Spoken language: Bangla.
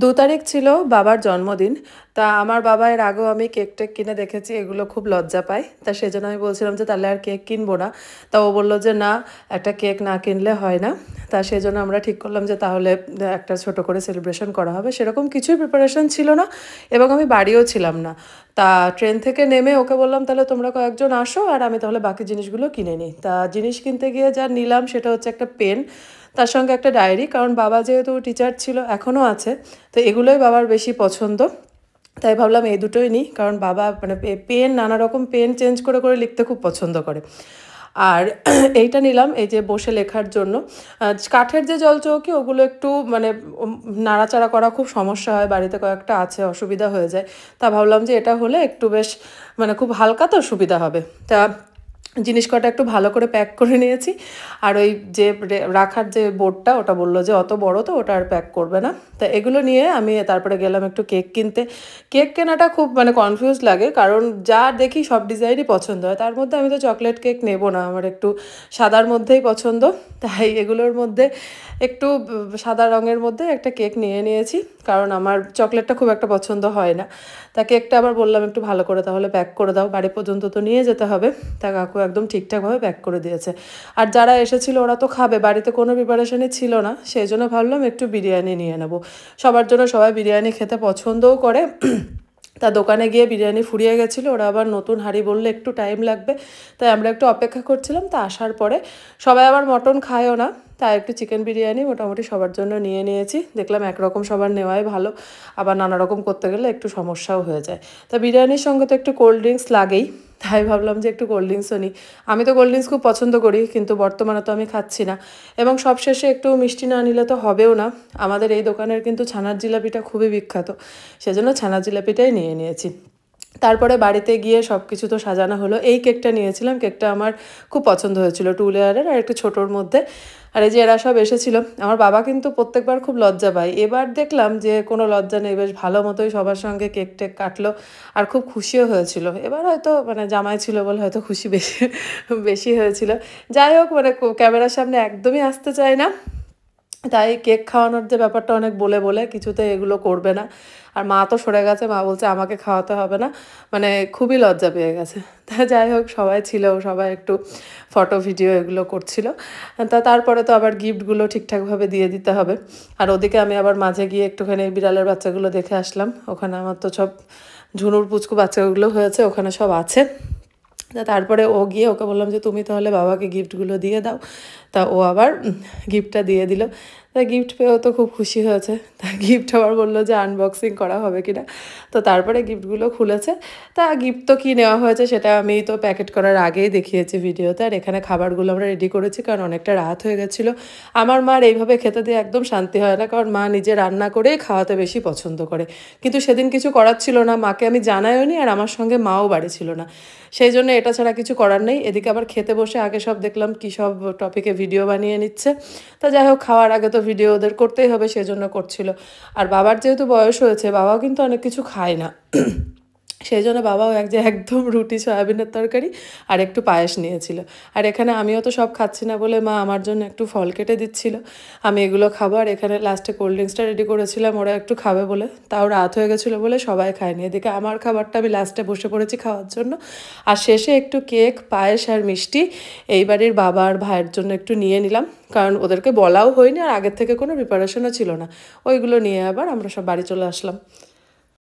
2 তারিখ ছিল বাবার জন্মদিন। তা আমার বাবা এর আগেও আমি কেক-টেক কিনে দেখেছি, এগুলো খুব লজ্জা পায়। তা সেজন্য আমি বলছিলাম যে, "তাহলে আর কেক কিনবো না।" তা ও বলল যে, "না, একটা কেক না কিনলে হয় না।" তা সেজন্য আমরা ঠিক করলাম যে তাহলে একটা ছোট করে সেলিব্রেশন করা হবে। সেরকম কিছুই প্রিপারেশন ছিল না এবং আমি বাড়িও ছিলাম না। তা ট্রেন থেকে নেমে ওকে বললাম, "তাহলে তোমরা কয়েকজন আসো আর আমি তাহলে বাকি জিনিসগুলো কিনে নিই।" তা জিনিস কিনতে গিয়ে যা নিলাম সেটা হচ্ছে একটা পেন, তার সঙ্গে একটা ডায়েরি। কারণ বাবা যেহেতু টিচার ছিল, এখনও আছে। তো এগুলোই বাবার বেশি পছন্দ। তাই ভাবলাম এই দুটোই নিই, কারণ বাবা মানে পেন, নানা রকম পেন চেঞ্জ করে করে লিখতে খুব পছন্দ করে। আর এইটা নিলাম এই যে বসে লেখার জন্য। কাঠের যে জলচৌকি ওগুলো একটু মানে নাড়াচাড়া করা খুব সমস্যা হয়, বাড়িতে কয়েকটা আছে, অসুবিধা হয়ে যায়। তা ভাবলাম যে এটা হলে একটু বেশ মানে খুব হালকা, তো সুবিধা হবে। তা জিনিস কটা একটু ভালো করে প্যাক করে নিয়েছি। আর ওই যে রাখার যে বোর্ডটা, ওটা বললো যে অত বড়, তো ওটা আর প্যাক করবে না। তা এগুলো নিয়ে আমি তারপরে গেলাম একটু কেক কিনতে। কেক কেনাটা খুব মানে কনফিউজ লাগে, কারণ যা দেখি সব ডিজাইনই পছন্দ হয়। তার মধ্যে আমি তো চকলেট কেক নেব না, আমার একটু সাদার মধ্যেই পছন্দ। তাই এগুলোর মধ্যে একটু সাদা রঙের মধ্যে একটা কেক নিয়ে নিয়েছি, কারণ আমার চকলেটটা খুব একটা পছন্দ হয় না। তা কেকটা আবার বললাম একটু ভালো করে তাহলে প্যাক করে দাও, বাড়ি পর্যন্ত তো নিয়ে যেতে হবে। তা কাকু একদম ঠিকঠাকভাবে প্যাক করে দিয়েছে। আর যারা এসেছিলো ওরা তো খাবে, বাড়িতে কোনো প্রিপারেশনই ছিল না, সেই জন্য ভাবলাম একটু বিরিয়ানি নিয়ে নেব। সবার জন্য, সবাই বিরিয়ানি খেতে পছন্দও করে। তা দোকানে গিয়ে বিরিয়ানি ফুরিয়ে গেছিলো, ওরা আবার নতুন হাঁড়ি বললে একটু টাইম লাগবে। তাই আমরা একটু অপেক্ষা করছিলাম। তা আসার পরে সবাই আবার মটন খায়ও না, তাই একটু চিকেন বিরিয়ানি মোটামুটি সবার জন্য নিয়ে নিয়েছি। দেখলাম একরকম সবার নেওয়াই ভালো, আবার নানা রকম করতে গেলে একটু সমস্যাও হয়ে যায়। তা বিরিয়ানির সঙ্গে তো একটু কোল্ড ড্রিঙ্কস লাগেই, তাই ভাবলাম যে একটু কোল্ড ড্রিঙ্কসও নিই। আমি তো কোল্ড ড্রিঙ্কস খুব পছন্দ করি, কিন্তু বর্তমানে তো আমি খাচ্ছি না। এবং সবশেষে একটু মিষ্টি না নিলে তো হবেও না। আমাদের এই দোকানের কিন্তু ছানার জিলাপিটা খুবই বিখ্যাত, সেজন্য ছানার জিলাপিটাই নিয়ে নিয়েছি। তারপরে বাড়িতে গিয়ে সব কিছু তো সাজানো হলো। এই কেকটা নিয়েছিলাম, কেকটা আমার খুব পছন্দ হয়েছিল, 2 লেয়ারের আর একটু ছোটোর মধ্যে। আর এই যে এরা সব এসেছিলো, আমার বাবা কিন্তু প্রত্যেকবার খুব লজ্জা পায়, এবার দেখলাম যে কোনো লজ্জা নেই, বেশ ভালো মতোই সবার সঙ্গে কেক টেক কাটলো আর খুব খুশিও হয়েছিল। এবার হয়তো মানে জামাই ছিল বলে হয়তো খুশি বেশি বেশি হয়েছিল। যাই হোক, মানে ক্যামেরার সামনে একদমই আসতে চায় না, তাই কেক খাওয়ানোর যে ব্যাপারটা অনেক বলে বলে কিছুতে এগুলো করবে না। আর মা তো সরে গেছে, মা বলছে আমাকে খাওয়াতে হবে না, মানে খুবই লজ্জা পেয়ে গেছে। তা যাই হোক, সবাই ছিল, সবাই একটু ফটো ভিডিও এগুলো করছিল। তা তারপরে তো আবার গিফটগুলো ঠিকঠাকভাবে দিয়ে দিতে হবে। আর ওদিকে আমি আবার মাঝে গিয়ে একটুখানি বিড়ালের বাচ্চাগুলো দেখে আসলাম। ওখানে আমার তো সব ঝুনুর পুচকু বাচ্চাগুলো হয়েছে, ওখানে সব আছে। তা তারপরে ও গিয়ে ওকে বললাম যে তুমি তাহলে বাবাকে গিফটগুলো দিয়ে দাও। তা ও আবার গিফটটা দিয়ে দিল। তা গিফট পেয়েও তো খুব খুশি হয়েছে। তা গিফট আবার বললো যে আনবক্সিং করা হবে কি না। তো তারপরে গিফটগুলো খুলেছে। তা গিফট তো কী নেওয়া হয়েছে সেটা আমি তো প্যাকেট করার আগেই দেখিয়েছি ভিডিওতে। আর এখানে খাবারগুলো আমরা রেডি করেছি, কারণ অনেকটা রাত হয়ে গেছিলো। আমার মার এইভাবে খেতে দিয়ে একদম শান্তি হয় না, কারণ মা নিজে রান্না করেই খাওয়াতে বেশি পছন্দ করে। কিন্তু সেদিন কিছু করার ছিল না, মাকে আমি জানাইও নি, আর আমার সঙ্গে মাও বাড়ি ছিল না। সেই জন্য এটা ছাড়া কিছু করার নেই। এদিকে আবার খেতে বসে আগে সব দেখলাম কী সব টপিকে ভিডিও বানিয়ে নিচ্ছে। তা যাই হোক, খাওয়ার আগে তো ভিডিও ওদের করতেই হবে, সেজন্য করছিল। আর বাবার যেহেতু বয়স হয়েছে, বাবাও কিন্তু অনেক কিছু খায় না। সেই জন্য বাবাও একদম রুটি সয়াবিনের তরকারি আর একটু পায়েস নিয়েছিল। আর এখানে আমিও তো সব খাচ্ছি না বলে মা আমার জন্য একটু ফল কেটে দিচ্ছিল, আমি এগুলো খাবো। আর এখানে লাস্টে কোল্ড ড্রিঙ্কসটা রেডি করেছিলাম ওরা একটু খাবে বলে, তাও রাত হয়ে গেছিলো বলে সবাই খায়নি। এদিকে আমার খাবারটা আমি লাস্টে বসে পড়েছি খাওয়ার জন্য। আর শেষে একটু কেক, পায়েস আর মিষ্টি এই বাড়ির বাবা আর ভাইয়ের জন্য একটু নিয়ে নিলাম, কারণ ওদেরকে বলাও হয়নি আর আগের থেকে কোনো প্রিপারেশনও ছিল না। ওইগুলো নিয়ে আবার আমরা সব বাড়ি চলে আসলাম।